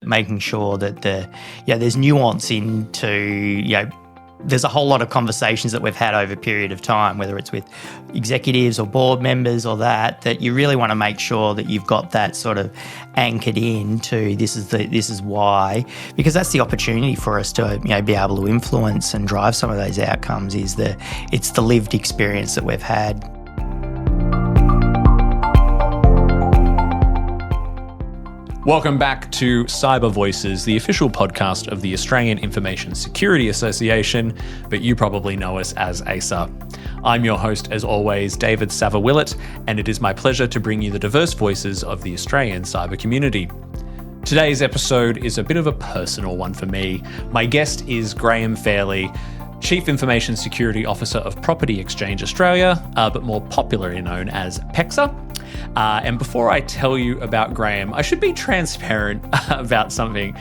making sure that there's nuance into, there's a whole lot of conversations that we've had over a period of time, whether it's with executives or board members or that you really want to make sure that you've got that sort of anchored into this is why, because that's the opportunity for us to be able to influence and drive some of those outcomes. It's the lived experience that we've had. Welcome back to Cyber Voices, the official podcast of the Australian Information Security Association, but you probably know us as AISA. I'm your host, as always, David Savva-Willett, and it is my pleasure to bring you the diverse voices of the Australian cyber community. Today's episode is a bit of a personal one for me. My guest is Graham Fairley, Chief Information Security Officer of Property Exchange Australia, but more popularly known as PEXA. And before I tell you about Graham, I should be transparent about something.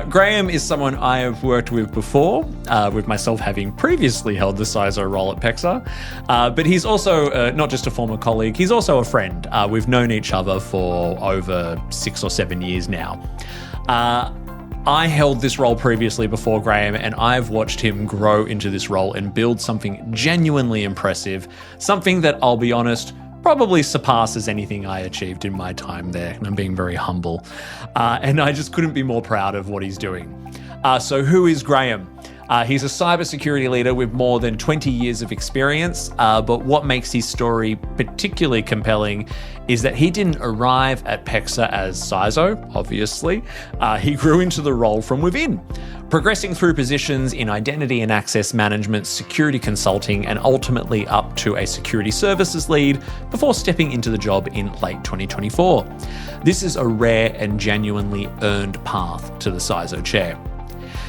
Graham is someone I have worked with before, with myself having previously held the CISO role at PEXA. But he's also not just a former colleague, he's also a friend. We've known each other for over 6 or 7 years now. I held this role previously before Graham, and I've watched him grow into this role and build something genuinely impressive, something that, I'll be honest, probably surpasses anything I achieved in my time there, and I'm being very humble. And I just couldn't be more proud of what he's doing. So who is Graham? He's a cybersecurity leader with more than 20 years of experience, but what makes his story particularly compelling is that he didn't arrive at PEXA as CISO, obviously. He grew into the role from within, progressing through positions in identity and access management, security consulting, and ultimately up to a security services lead before stepping into the job in late 2024. This is a rare and genuinely earned path to the CISO chair.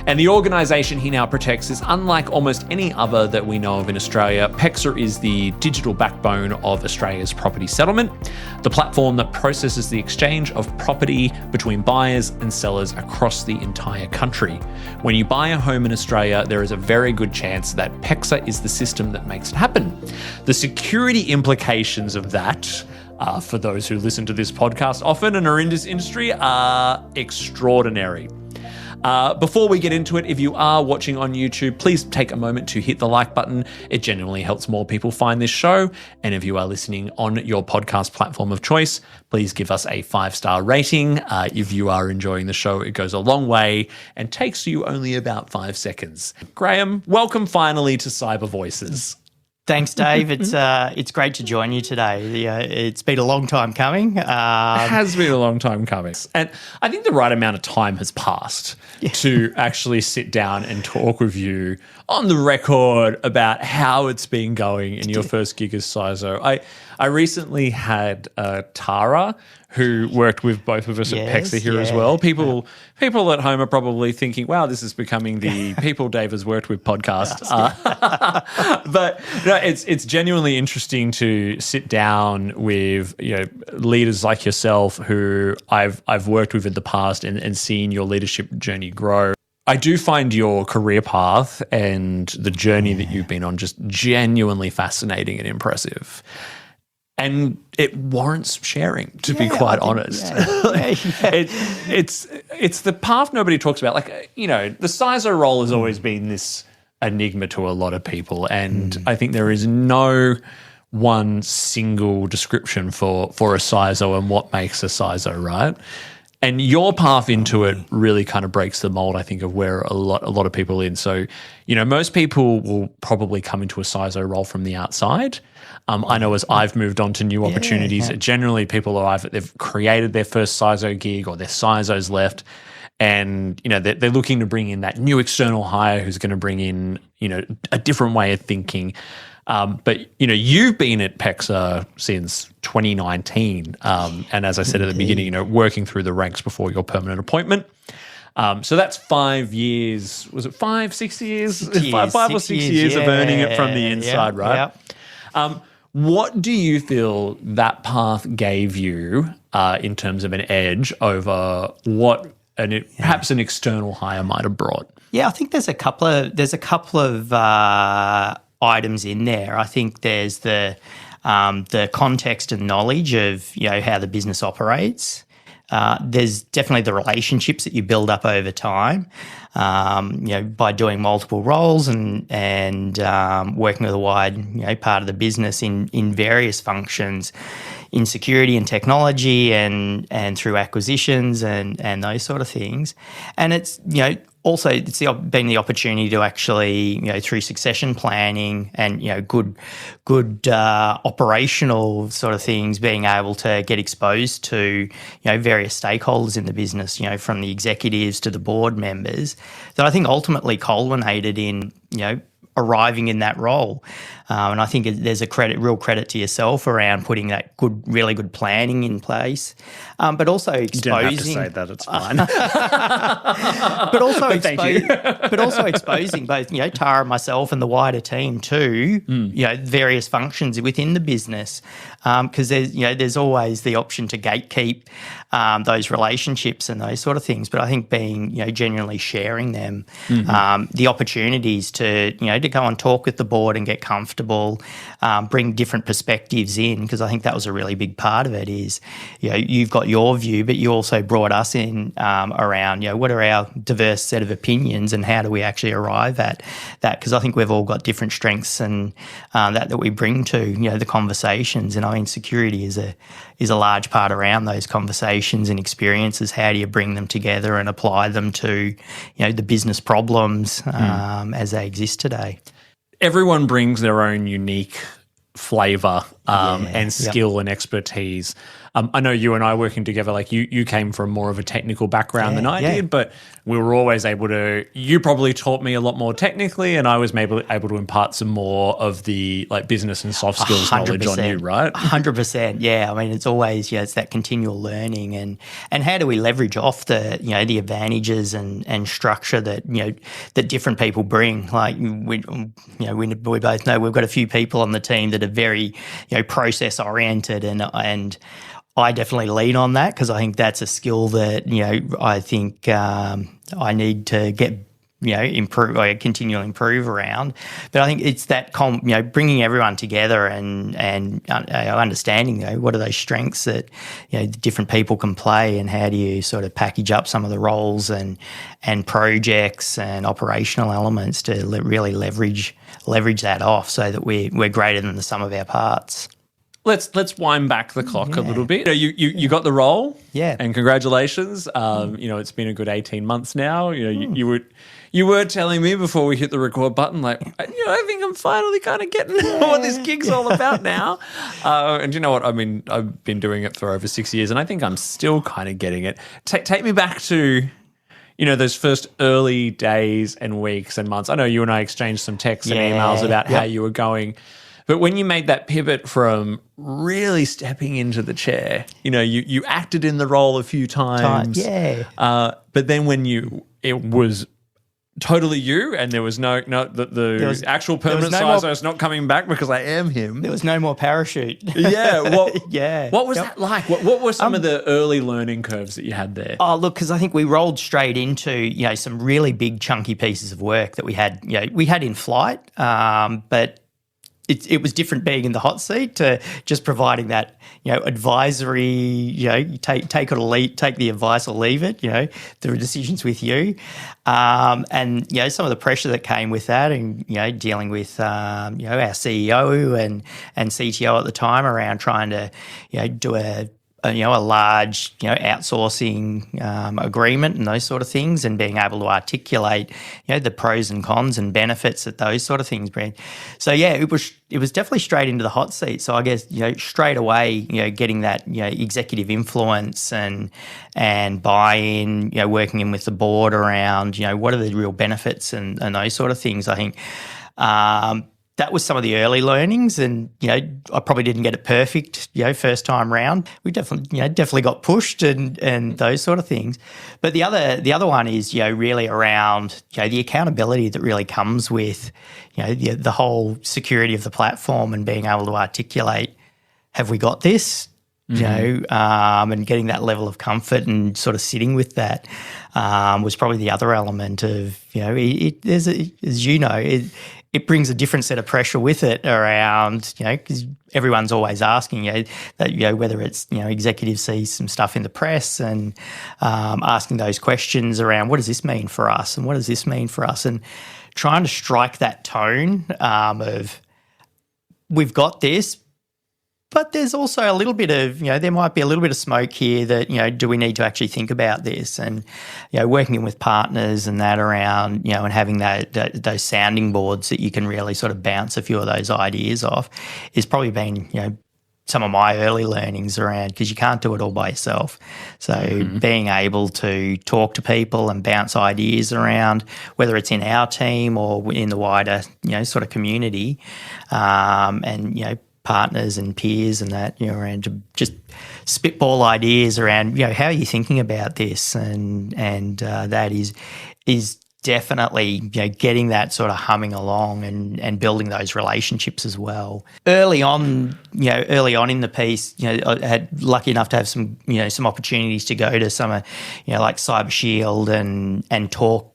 And the organisation he now protects is unlike almost any other that we know of in Australia. PEXA is the digital backbone of Australia's property settlement, the platform that processes the exchange of property between buyers and sellers across the entire country. When you buy a home in Australia, there is a very good chance that PEXA is the system that makes it happen. The security implications of that, for those who listen to this podcast often and are in this industry, are extraordinary. Before we get into it, if you are watching on YouTube, please take a moment to hit the like button. It genuinely helps more people find this show. And if you are listening on your podcast platform of choice, please give us a 5-star rating. If you are enjoying the show, it goes a long way and takes you only about 5 seconds. Graham, welcome finally to Cyber Voices. Thanks, Dave. It's great to join you today. It's been a long time coming. It has been a long time coming. And I think the right amount of time has passed to actually sit down and talk with you on the record about how it's been going in your first gig as CISO. I recently had Tara, who worked with both of us at PEXA here as well. People at home are probably thinking, wow, this is becoming the People Dave has worked with podcast. But no, it's genuinely interesting to sit down with leaders like yourself who I've worked with in the past and seen your leadership journey grow. I do find your career path and the journey that you've been on just genuinely fascinating and impressive. And it warrants sharing, to be quite honest. It's the path nobody talks about. Like, the CISO role has always been this enigma to a lot of people. And I think there is no one single description for a CISO and what makes a CISO, right? And your path into it really kind of breaks the mold, I think, of where a lot of people are in. So, most people will probably come into a CISO role from the outside. I know as I've moved on to new opportunities, generally people are they've created their first CISO gig or their CISO's left, and they're looking to bring in that new external hire who's going to bring in a different way of thinking. But you've been at PEXA since 2019, and as I said at the beginning, working through the ranks before your permanent appointment. So that's 5 years. Was it 5, 6 years? 5 or 6 years of earning it from the inside, right? Yep. What do you feel that path gave you in terms of an edge over what perhaps an external hire might have brought? Yeah, I think there's a couple of items in there. I think there's the context and knowledge of how the business operates. there's definitely the relationships that you build up over time, by doing multiple roles and working with a wide, part of the business in various functions in security and technology and through acquisitions and those sort of things. And it's, also it's been the opportunity to actually, through succession planning and, good operational sort of things, being able to get exposed to, various stakeholders in the business, from the executives to the board members, that I think ultimately culminated in, arriving in that role. And I think there's real credit to yourself around putting that really good planning in place, but also exposing. You didn't have to say that, it's fine. but also exposing both, Tara, myself, and the wider team to, various functions within the business, because there's always the option to gatekeep those relationships and those sort of things. But I think being, genuinely sharing them, the opportunities to, to go and talk with the board and get comfortable, bring different perspectives in, because I think that was a really big part of it is, you've got your view, but you also brought us in around, what are our diverse set of opinions and how do we actually arrive at that? Because I think we've all got different strengths and that we bring to, the conversations. And I mean, security is a large part around those conversations and experiences. How do you bring them together and apply them to, the business problems as they exist today? Everyone brings their own unique flavour and skill and expertise. I know you and I working together, like you came from more of a technical background than I did, but we were always able to, you probably taught me a lot more technically and I was maybe able to impart some more of the like business and soft skills knowledge on you, right? 100%, yeah. I mean, it's always, it's that continual learning and how do we leverage off the, the advantages and structure that, that different people bring. Like we both know we've got a few people on the team that are very, process oriented and I definitely lean on that because I think that's a skill that, I think I need to get, continually improve around. But I think it's that, bringing everyone together and understanding, what are those strengths that, the different people can play and how do you sort of package up some of the roles and projects and operational elements to really leverage that off so that we're greater than the sum of our parts. Let's wind back the clock a little bit. You got the role, and congratulations. It's been a good 18 months now. You were telling me before we hit the record button, like, I think I'm finally kind of getting what this gig's all about now. And you know what? I mean, I've been doing it for over 6 years, and I think I'm still kind of getting it. Take me back to, those first early days and weeks and months. I know you and I exchanged some texts and emails about how you were going. But when you made that pivot from really stepping into the chair, you acted in the role a few times. But then when it was totally you and there was the actual permanent CISO is not coming back because I am him. There was no more parachute. What was that like? What were some of the early learning curves that you had there? Oh, look, because I think we rolled straight into, some really big chunky pieces of work that we had in flight, but it was different being in the hot seat to just providing that, advisory, you take it or take the advice or leave it, the decisions with you. And, some of the pressure that came with that and, dealing with, our CEO and CTO at the time around trying to, do a large, outsourcing agreement and those sort of things and being able to articulate, the pros and cons and benefits that those sort of things bring. So, it was definitely straight into the hot seat. So I guess, straight away, getting that, executive influence and buy-in, working in with the board around, what are the real benefits and those sort of things. I think that was some of the early learnings and, I probably didn't get it perfect, first time round. We definitely got pushed and those sort of things. But the other one is, really around, the accountability that really comes with, the whole security of the platform and being able to articulate, have we got this? and getting that level of comfort and sort of sitting with that was probably the other element of, it brings a different set of pressure with it around, because everyone's always asking, that, whether it's, executives see some stuff in the press and asking those questions around what does this mean for us and what does this mean for us, and trying to strike that tone of we've got this, but there's also a little bit of, there might be a little bit of smoke here that, do we need to actually think about this? And, working in with partners and that around, and having those sounding boards that you can really sort of bounce a few of those ideas off is probably been, some of my early learnings around, because you can't do it all by yourself. So being able to talk to people and bounce ideas around, whether it's in our team or in the wider, sort of community, and, partners and peers and that, around to just spitball ideas around, how are you thinking about this? And that is definitely, getting that sort of humming along and building those relationships as well. Early on in the piece, I had lucky enough to have some opportunities to go to some, like Cyber Shield and talk,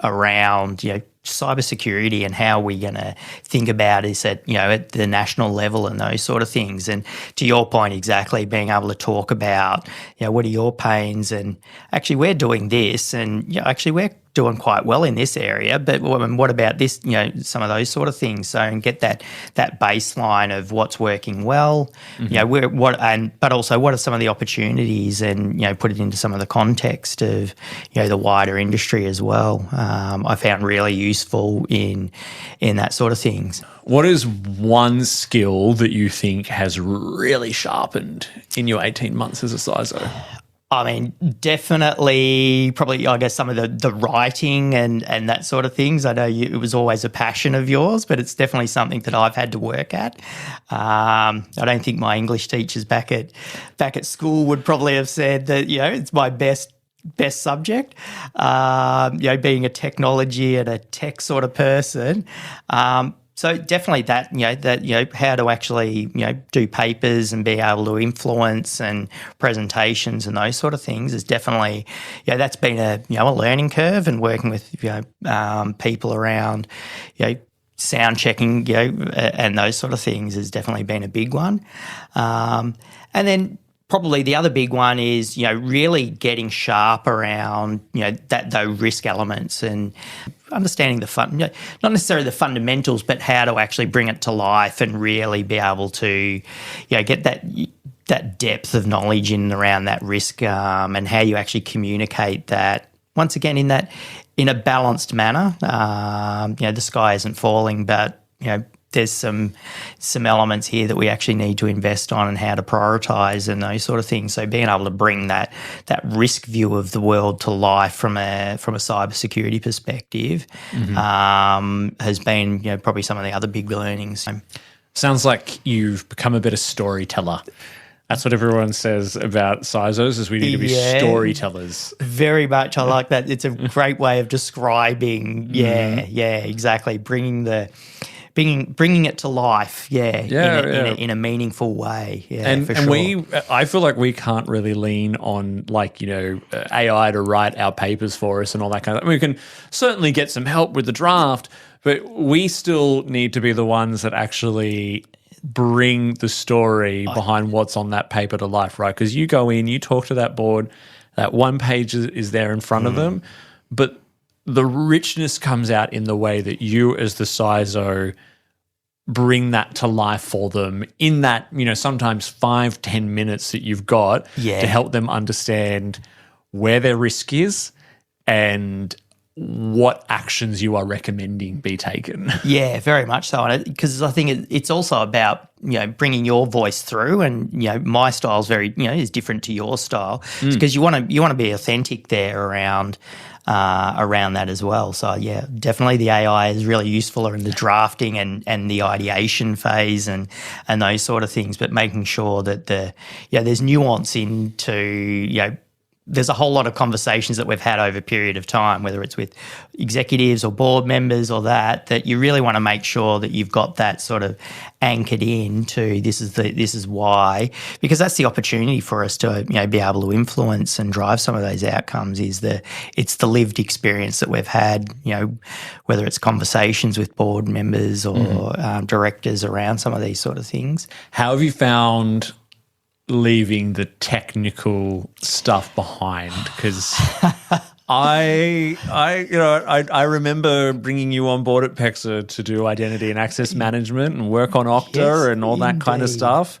around, cybersecurity and how we're going to think about this at the national level and those sort of things. And to your point, exactly, being able to talk about, what are your pains, and actually we're doing this, and actually we're doing quite well in this area, but what about this, some of those sort of things. So, and get that baseline of what's working well, but also what are some of the opportunities, and put it into some of the context of the wider industry as well. I found really useful in that sort of things. What is one skill that you think has really sharpened in your 18 months as a CISO? I mean, definitely, probably, I guess, some of the writing and that sort of things. I know it was always a passion of yours, but it's definitely something that I've had to work at. I don't think my English teachers back at school would probably have said that, it's my best subject. Being a technology and a tech sort of person. So definitely that how to actually, do papers and be able to influence and presentations and those sort of things is definitely, that's been a learning curve, and working with, people around, sound checking, and those sort of things has definitely been a big one. And then probably the other big one is, really getting sharp around, those risk elements and understanding not necessarily the fundamentals, but how to actually bring it to life and really be able to, get that depth of knowledge in and around that risk, and how you actually communicate that, once again, in a balanced manner. The sky isn't falling, but, there's some elements here that we actually need to invest on, and how to prioritise and those sort of things. So being able to bring that risk view of the world to life from a cybersecurity perspective has been, probably some of the other big learnings. Sounds like you've become a better storyteller. That's what everyone says about CISOs, is we need to be storytellers. Very much. I like that. It's a great way of describing, exactly, bringing it to life, in a meaningful way. I feel like we can't really lean on AI to write our papers for us and all that kind of thing. We can certainly get some help with the draft, but we still need to be the ones that actually bring the story behind what's on that paper to life, right? Because you go in, you talk to that board, that one page is there in front of them, but the richness comes out in the way that you as the CISO bring that to life for them in that, sometimes 5-10 minutes that you've got to help them understand where their risk is and what actions you are recommending be taken. Yeah, very much so. Because I think it's also about, bringing your voice through, and, my style is very, is different to your style, because you want to be authentic there around that as well. So definitely the AI is really useful in the drafting and the ideation phase and those sort of things, but making sure that there's nuance into, there's a whole lot of conversations that we've had over a period of time, whether it's with executives or board members or that you really want to make sure that you've got that sort of anchored into this is why, because that's the opportunity for us to be able to influence and drive some of those outcomes. It's the lived experience that we've had, whether it's conversations with board members or directors around some of these sort of things. How have you found leaving the technical stuff behind? Because I remember bringing you on board at PEXA to do identity and access management and work on Okta and all that kind of stuff.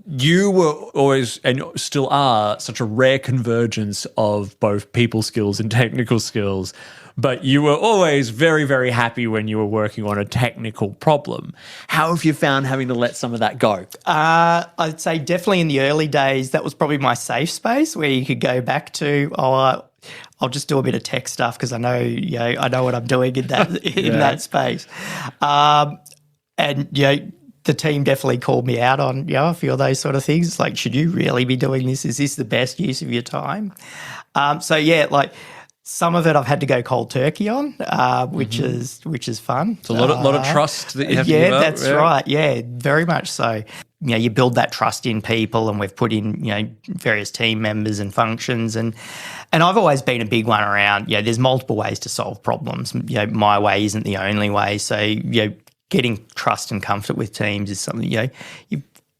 You were always and still are such a rare convergence of both people skills and technical skills. But you were always very, very happy when you were working on a technical problem. How have you found having to let some of that go? I'd say definitely in the early days, that was probably my safe space where you could go back to, I'll just do a bit of tech stuff because I know what I'm doing in that that space. The team definitely called me out on a few of those sort of things. It's like, should you really be doing this? Is this the best use of your time? Some of it I've had to go cold turkey on, which is fun. It's a lot of trust that you have to give up. That's right. Yeah, very much so. You build that trust in people, and we've put in various team members and functions, and I've always been a big one around there's multiple ways to solve problems. My way isn't the only way. So getting trust and comfort with teams is something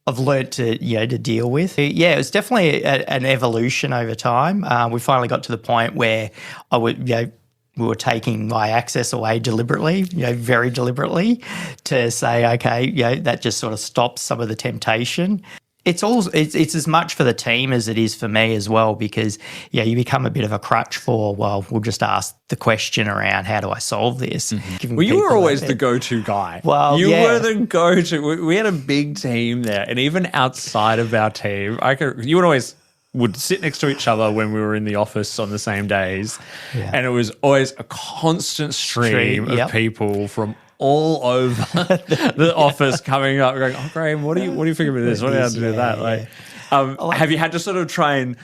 I've learnt to deal with. Yeah, it was definitely an evolution over time. We finally got to the point where we were taking my access away deliberately, very deliberately, to say, okay, that just sort of stops some of the temptation. It's as much for the team as it is for me as well, because you become a bit of a crutch for, we'll just ask the question around how do I solve this. Well, you were always the go-to guy. Well, you were the go-to. We had a big team there, and even outside of our team, you would sit next to each other when we were in the office on the same days, and it was always a constant stream of people from all over the office coming up going, Graham, what do you think about this? What do you have to do that? Have you had to sort of try and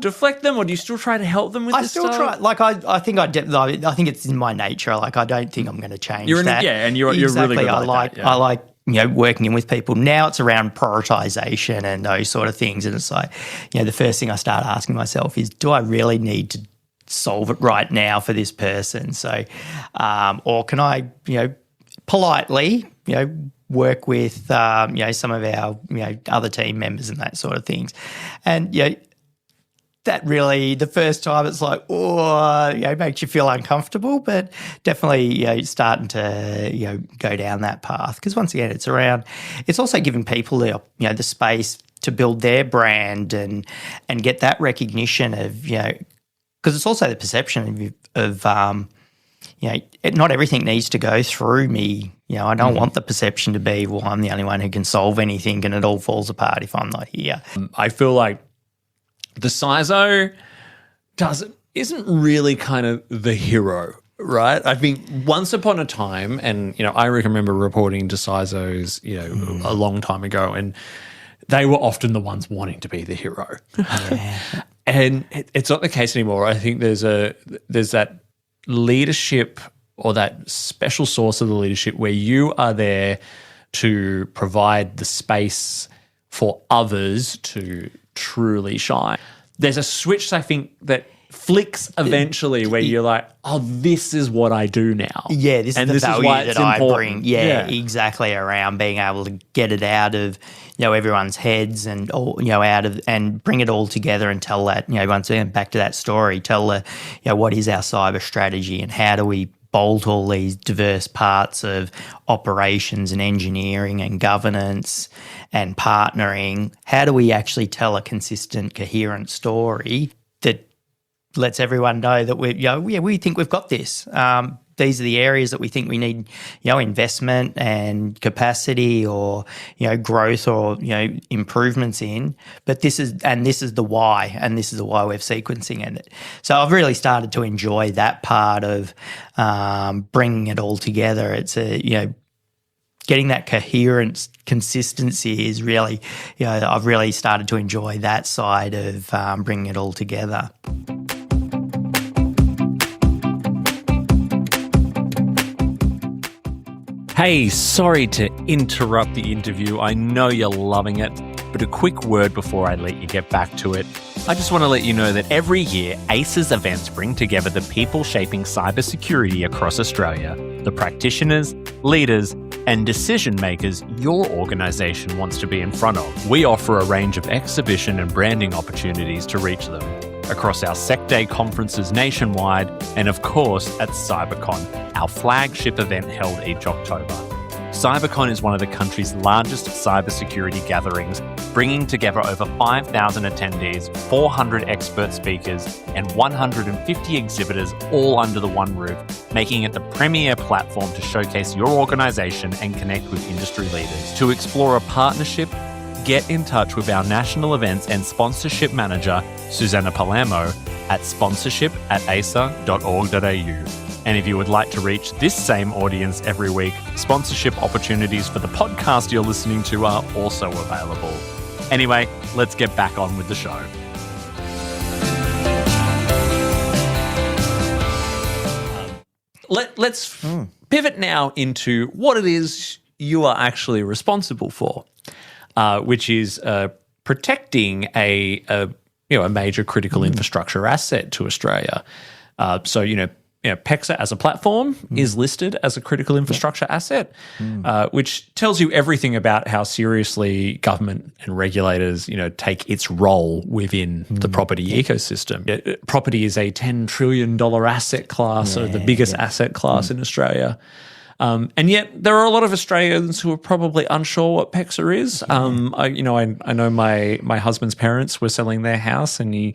deflect them, or do you still try to help them with this stuff? I still try. I think it's in my nature. I don't think I'm going to change that. And you're really good like that. I like working in with people. Now it's around prioritization and those sort of things. And it's like, the first thing I start asking myself is, do I really need to solve it right now for this person? So, or can I, politely, work with, some of our, other team members and that sort of things. And, that really, the first time it's like, makes you feel uncomfortable, but definitely, starting to, go down that path. Because once again, it's also giving people the space to build their brand and get that recognition of, because it's also the perception of not everything needs to go through me. I don't want the perception to be, I'm the only one who can solve anything and it all falls apart if I'm not here. I feel like the CISO isn't really kind of the hero, right? I think once upon a time, and, I remember reporting to CISOs, a long time ago, and they were often the ones wanting to be the hero. Yeah. And it's not the case anymore. I think there's that leadership or that special source of the leadership where you are there to provide the space for others to truly shine. There's a switch, I think, that flicks eventually where you're like, this is what I do now. Yeah, this is the value that I bring. Yeah, exactly, around being able to get it out of everyone's heads and out of and bring it all together and tell that once again back to that story, tell what is our cyber strategy and how do we bolt all these diverse parts of operations and engineering and governance and partnering. How do we actually tell a consistent, coherent story that lets everyone know that we think we've got this. These are the areas that we think we need, investment and capacity or, growth or, improvements in. But this is the why, and this is the why we're sequencing it. So I've really started to enjoy that part of bringing it all together. It's getting that coherence, consistency is really, I've really started to enjoy that side of bringing it all together. Hey, sorry to interrupt the interview. I know you're loving it, but a quick word before I let you get back to it. I just want to let you know that every year, AISA's events bring together the people shaping cybersecurity across Australia, the practitioners, leaders, and decision makers your organisation wants to be in front of. We offer a range of exhibition and branding opportunities to reach them across our Sec Day conferences nationwide, and of course at CyberCon, our flagship event held each October. CyberCon is one of the country's largest cybersecurity gatherings, bringing together over 5,000 attendees, 400 expert speakers, and 150 exhibitors all under the one roof, making it the premier platform to showcase your organisation and connect with industry leaders. To explore a partnership, get in touch with our national events and sponsorship manager, Susanna Palermo, at sponsorship@aisa.org.au. And if you would like to reach this same audience every week, sponsorship opportunities for the podcast you're listening to are also available. Anyway, let's get back on with the show. Let's pivot now into what it is you are actually responsible for, which is protecting a major critical infrastructure asset to Australia. So PEXA as a platform is listed as a critical infrastructure asset, which tells you everything about how seriously government and regulators, take its role within the property ecosystem. Property is a $10 trillion asset class, so the biggest asset class in Australia. And yet there are a lot of Australians who are probably unsure what PEXA is. I know my husband's parents were selling their house, and he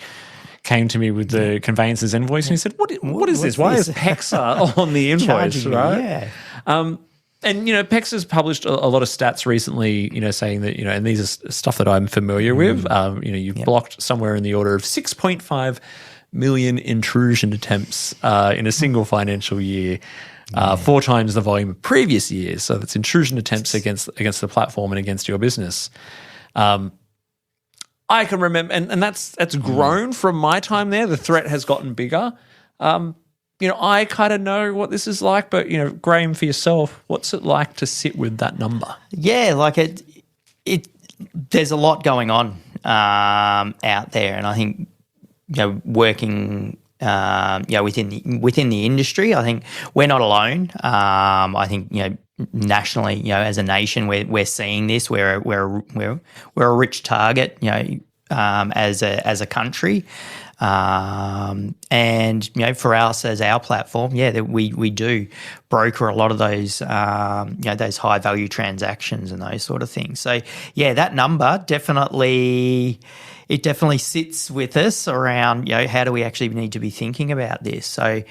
came to me with the conveyancer's invoice, and he said, what is this? Why is PEXA on the invoice, right? Yeah. And, PEXA's published a lot of stats recently, saying that, and these are stuff that I'm familiar with. You've blocked somewhere in the order of 6.5 million intrusion attempts in a single financial year, 4 times the volume of previous years. So that's intrusion attempts against the platform and against your business. I can remember, and that's grown from my time there. The threat has gotten bigger. I kind of know what this is like, but Graham, for yourself, what's it like to sit with that number? Yeah, like it. There's a lot going on out there, and I think working within the industry, I think we're not alone. I think nationally, as a nation, we're seeing this. We're a rich target, as a country, and for us as our platform, that we do broker a lot of those those high value transactions and those sort of things. So that number definitely sits with us around how do we actually need to be thinking about this. So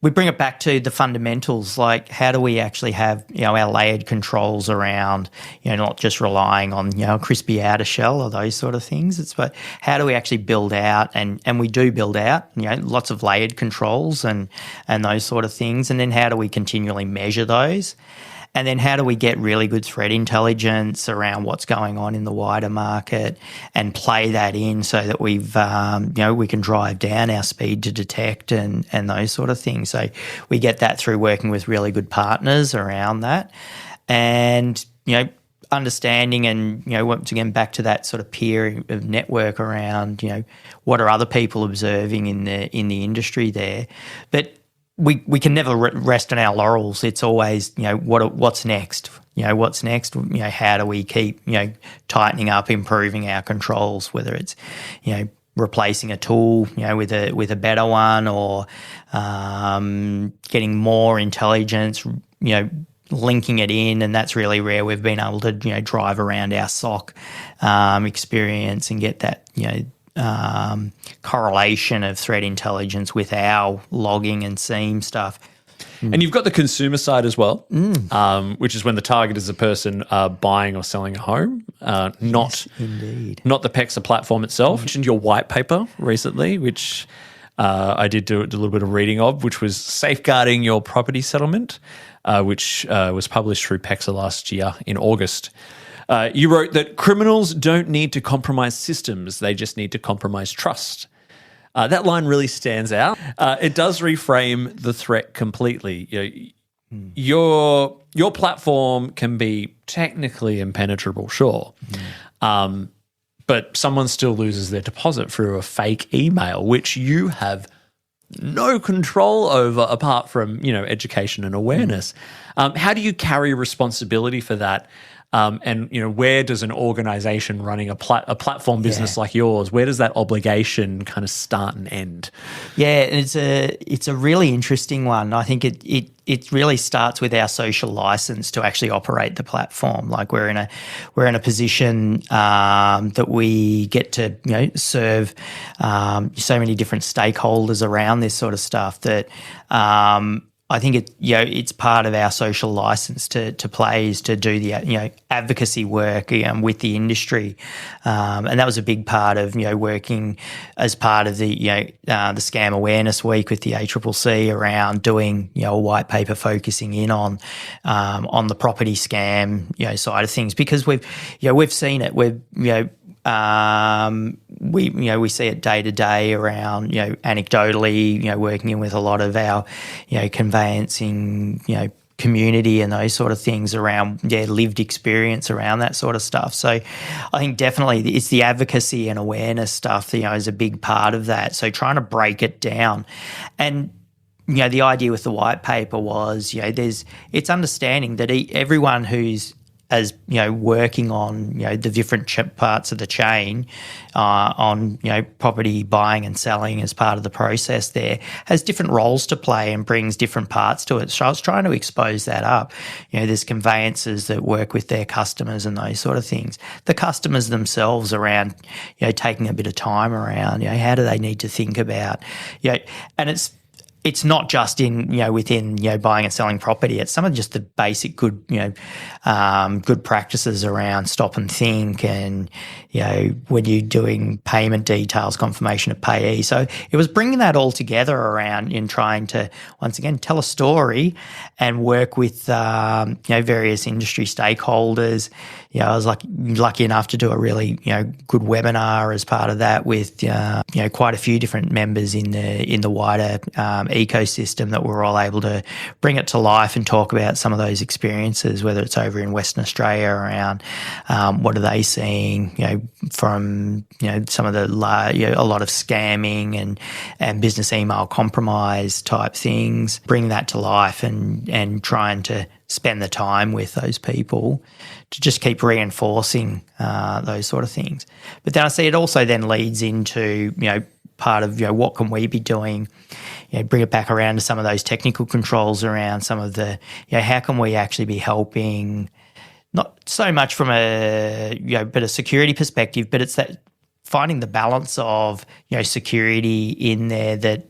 we bring it back to the fundamentals, like how do we actually have our layered controls around not just relying on a crispy outer shell or those sort of things. It's but how do we actually build out, and we do build out lots of layered controls and those sort of things, and then how do we continually measure those? And then how do we get really good threat intelligence around what's going on in the wider market and play that in so that we've, we can drive down our speed to detect and those sort of things. So we get that through working with really good partners around that. And, understanding and, once again, back to that sort of peer of network around, what are other people observing in the industry there. But we can never rest on our laurels. It's always, what's next? What's next? How do we keep, tightening up, improving our controls, whether it's, replacing a tool, with a better one, or getting more intelligence, linking it in, and that's really where we've been able to, drive around our SOC experience and get that, correlation of threat intelligence with our logging and SIEM stuff. And you've got the consumer side as well, which is when the target is a person buying or selling a home, not the PEXA platform itself. You mentioned your white paper recently, which I did do a little bit of reading of, which was Safeguarding Your Property Settlement, which was published through PEXA last year in August. You wrote that criminals don't need to compromise systems, they just need to compromise trust. That line really stands out. It does reframe the threat completely. Your platform can be technically impenetrable, sure, but someone still loses their deposit through a fake email, which you have no control over apart from education and awareness. How do you carry responsibility for that? And where does an organization running a platform business like yours, where does that obligation kind of start and end? Yeah, it's a really interesting one. I think it really starts with our social license to actually operate the platform. Like we're in a position that we get to serve so many different stakeholders around this sort of stuff that. I think it's part of our social license to play is to do the advocacy work with the industry, and that was a big part of working as part of the Scam Awareness Week with the ACCC around doing a white paper focusing in on the property scam side of things, because we've seen it. We see it day to day around anecdotally working with a lot of our conveyancing community and those sort of things around lived experience around that sort of stuff. So I think definitely it's the advocacy and awareness stuff is a big part of that. So trying to break it down, and the idea with the white paper was it's understanding that everyone who's working on the different parts of the chain on property buying and selling as part of the process there has different roles to play and brings different parts to it. So I was trying to expose that up. There's conveyancers that work with their customers and those sort of things. The customers themselves around taking a bit of time around how do they need to think about and it's not just in within buying and selling property. It's some of just the basic good good practices around stop and think, and when you're doing payment details, confirmation of payee. So it was bringing that all together around in trying to once again tell a story and work with various industry stakeholders. I was lucky enough to do a really good webinar as part of that with quite a few different members in the wider ecosystem that we're all able to bring it to life and talk about some of those experiences, whether it's over in Western Australia around what are they seeing from some of the a lot of scamming and business email compromise type things, bring that to life and trying to spend the time with those people to just keep reinforcing those sort of things. But then I see it also then leads into part of what can we be doing, bring it back around to some of those technical controls around some of the how can we actually be helping, not so much from a but a security perspective, but it's that finding the balance of security in there, that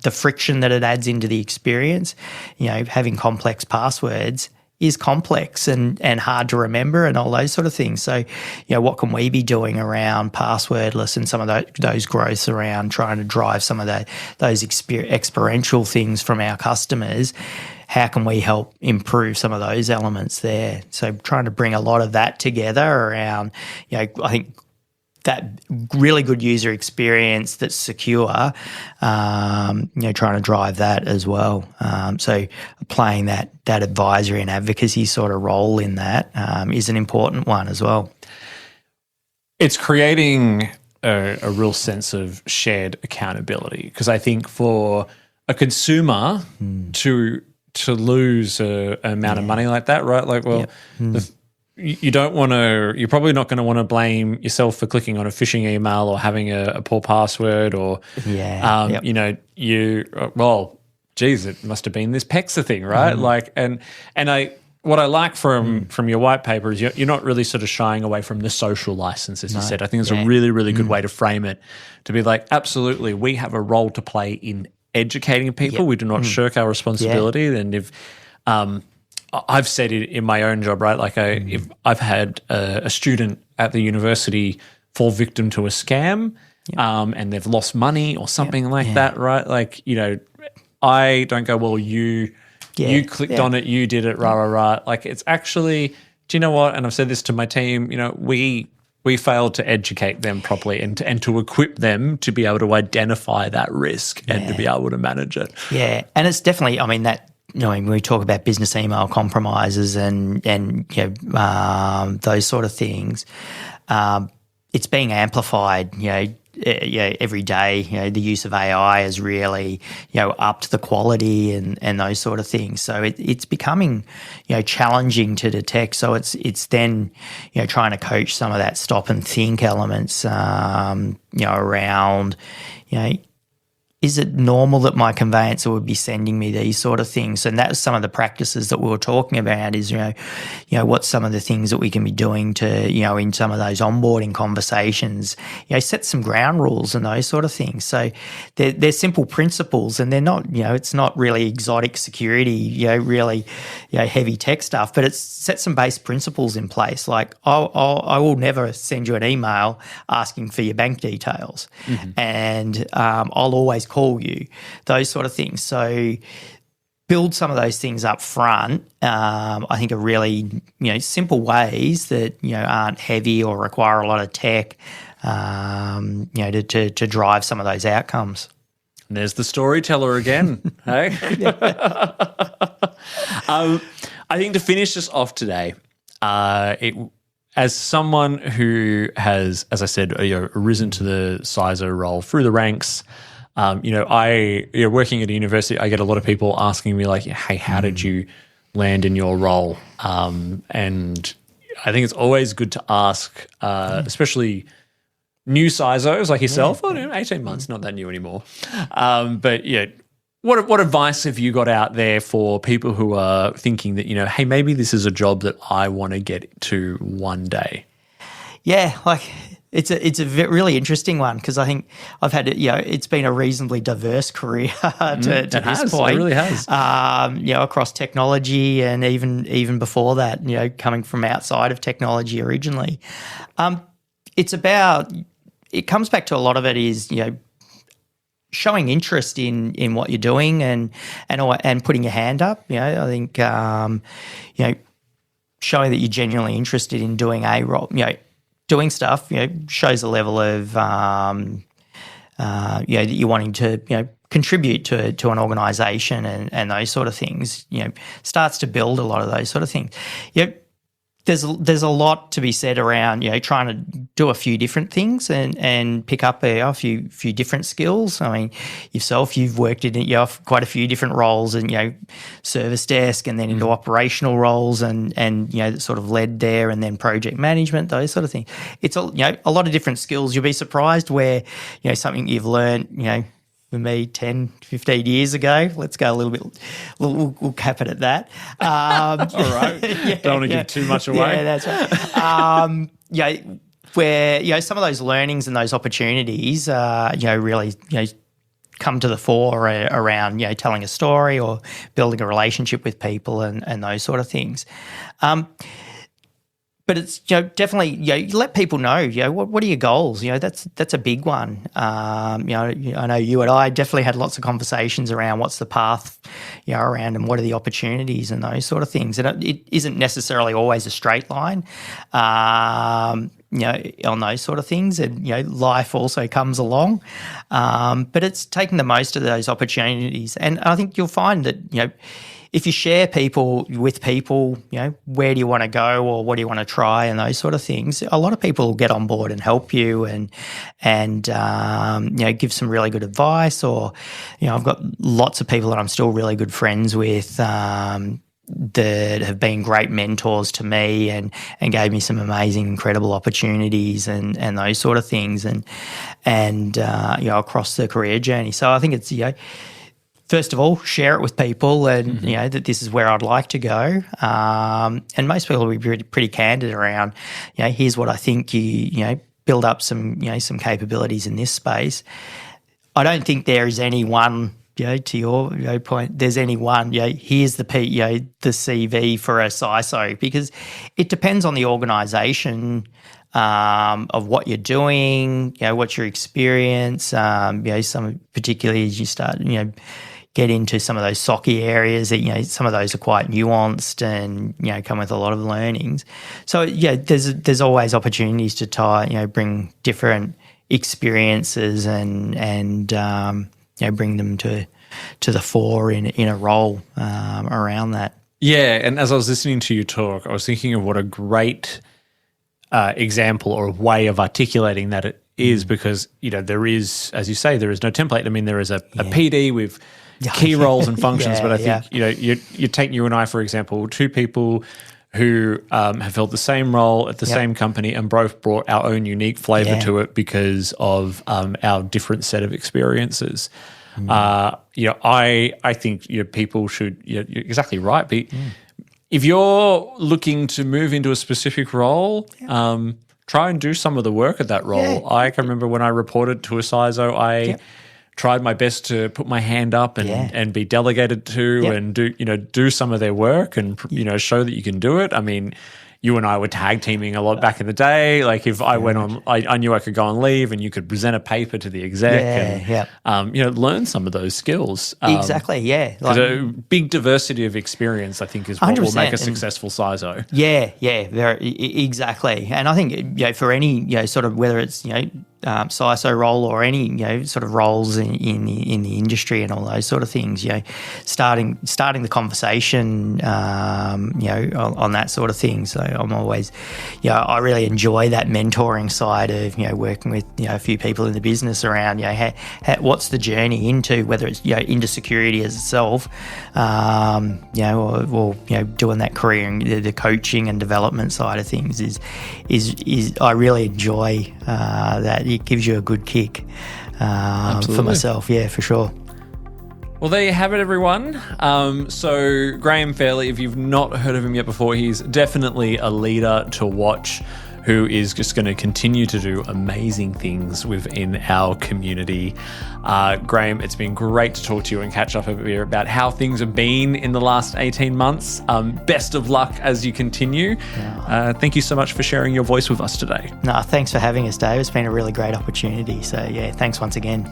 the friction that it adds into the experience. Having complex passwords is complex and hard to remember and all those sort of things. So, what can we be doing around passwordless and some of those growths around trying to drive some of those experiential things from our customers? How can we help improve some of those elements there? So trying to bring a lot of that together around, I think, that really good user experience that's secure, trying to drive that as well. So playing that advisory and advocacy sort of role in that is an important one as well. It's creating a real sense of shared accountability, because I think for a consumer to lose an amount of money like that, right? Like, well, you don't want to, you're probably not going to want to blame yourself for clicking on a phishing email or having a poor password or, geez, it must have been this PEXA thing, right? What I like from your white paper is you're not really sort of shying away from the social license, as you said. I think it's a really, really good way to frame it, to be like, absolutely, we have a role to play in educating people. We do not shirk our responsibility. And if I've said it in my own job, right? Like if I've had a student at the university fall victim to a scam, and they've lost money or something like that, right? Like, I don't go, well, you clicked on it, you did it, rah, rah, rah. Like, it's actually, do you know what? And I've said this to my team, we failed to educate them properly and to equip them to be able to identify that risk and to be able to manage it. Yeah, and it's definitely, when we talk about business email compromises and those sort of things, it's being amplified, every day. The use of AI has really, upped the quality and those sort of things. So it's becoming, challenging to detect. So it's then, trying to coach some of that stop and think elements, around, is it normal that my conveyancer would be sending me these sort of things? And that's some of the practices that we were talking about is, what's some of the things that we can be doing to, in some of those onboarding conversations, set some ground rules and those sort of things. So they're simple principles and they're not, it's not really exotic security, really, heavy tech stuff, but it's set some base principles in place. Like I will never send you an email asking for your bank details. And I'll always call you, those sort of things. So build some of those things up front, I think are really, simple ways that, aren't heavy or require a lot of tech, to drive some of those outcomes. And there's the storyteller again, hey? I think to finish this off today, as someone who has, as I said, risen to the CISO role through the ranks, working at a university, I get a lot of people asking me like, hey, how did you land in your role? And I think it's always good to ask, especially new CISOs like yourself. 18 months, not that new anymore. But what advice have you got out there for people who are thinking that, hey, maybe this is a job that I want to get to one day? Yeah, it's a really interesting one because I think I've had it's been a reasonably diverse career to this point. It really has. Across technology and even before that, coming from outside of technology originally. It comes back to a lot of it is showing interest in what you're doing and putting your hand up. I think showing that you're genuinely interested in doing a role. Doing stuff, shows a level of, that you're wanting to, contribute to an organisation and those sort of things. Starts to build a lot of those sort of things. There's a lot to be said around, trying to do a few different things and pick up a few different skills. I mean, yourself, you've worked in quite a few different roles and, service desk and then into operational roles and that sort of led there and then project management, those sort of things. It's a lot of different skills. You'll be surprised where, something you've learned, for me 10, 15 years ago. Let's go a little bit, we'll cap it at that. All right. Don't want to give too much away. Yeah, that's right. Where, some of those learnings and those opportunities, really, come to the fore around, telling a story or building a relationship with people and those sort of things. But it's definitely you let people know what are your goals. That's a big one. I know you and I definitely had lots of conversations around what's the path around and what are the opportunities and those sort of things. And it isn't necessarily always a straight line. On those sort of things, and life also comes along. But it's taking the most of those opportunities, and I think you'll find that if you share with people, where do you want to go or what do you want to try and those sort of things, a lot of people will get on board and help you and give some really good advice. Or, I've got lots of people that I'm still really good friends with that have been great mentors to me and gave me some amazing, incredible opportunities and those sort of things and across the career journey. So I think it's, first of all, share it with people and, that this is where I'd like to go. And most people will be pretty candid around, here's what I think you build up some capabilities in this space. I don't think there is any one, to your point, there's any one, here's the CV for a CISO, because it depends on the organisation of what you're doing, what's your experience, some particularly as you start, get into some of those SOCI areas that, some of those are quite nuanced and, come with a lot of learnings. So, there's always opportunities to bring different experiences and bring them to the fore in a role around that. Yeah, and as I was listening to you talk, I was thinking of what a great example or way of articulating that it is, because, there is, as you say, there is no template. I mean, there is a PD with key roles and functions, but I think, you take you and I, for example, two people who have held the same role at the same company and both brought our own unique flavour to it because of our different set of experiences. I think people should. You're exactly right. If you're looking to move into a specific role, try and do some of the work at that role. I can remember when I reported to a CISO, I tried my best to put my hand up and be delegated to and do some of their work and show that you can do it. I mean, you and I were tag teaming a lot back in the day. Like if I went on, I knew I could go on leave and you could present a paper to the exec and learn some of learn skills. Exactly, a big diversity of experience, I think, is what will make a successful CISO. Exactly. And I think for any sort of, whether it's CISO role or any sort of roles in the industry and all those sort of things, starting the conversation on that sort of thing. So I'm always I really enjoy that mentoring side of working with a few people in the business around what's the journey into, whether it's into security as itself, or doing that career and the coaching and development side of things is I really enjoy that. It gives you a good kick for myself, for sure. Well, there you have it, everyone. So Graham Fairley, if you've not heard of him yet before, he's definitely a leader to watch who is just going to continue to do amazing things within our community. Graham, it's been great to talk to you and catch up a bit about how things have been in the last 18 months. Best of luck as you continue. Thank you so much for sharing your voice with us today. No, thanks for having us, Dave. It's been a really great opportunity. So, thanks once again.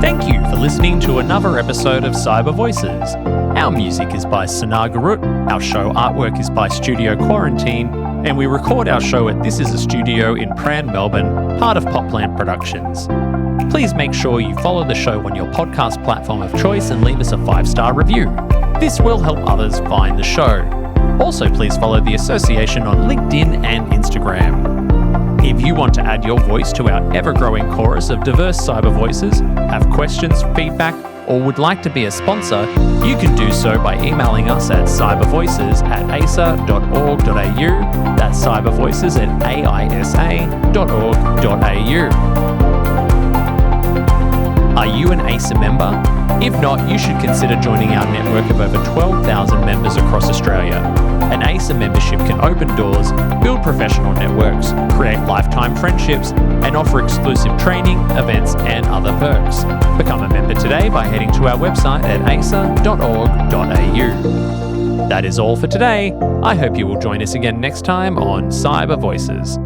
Thank you for listening to another episode of Cyber Voices. Our music is by Sanar Garut, our show artwork is by Studio Quarantine, and we record our show at This Is a Studio in Prahran, Melbourne, part of Popland Productions. Please make sure you follow the show on your podcast platform of choice and leave us a 5-star review. This will help others find the show. Also, please follow the association on LinkedIn and Instagram. If you want to add your voice to our ever-growing chorus of diverse cyber voices, have questions, feedback, or would like to be a sponsor, you can do so by emailing us at cybervoices@aisa.org.au. That's cybervoices@aisa.org.au. Are you an AISA member? If not, you should consider joining our network of over 12,000 members across Australia. An AISA membership can open doors, build professional networks, create lifetime friendships, and offer exclusive training, events, and other perks. Become a member today by heading to our website at aisa.org.au. That is all for today. I hope you will join us again next time on Cyber Voices.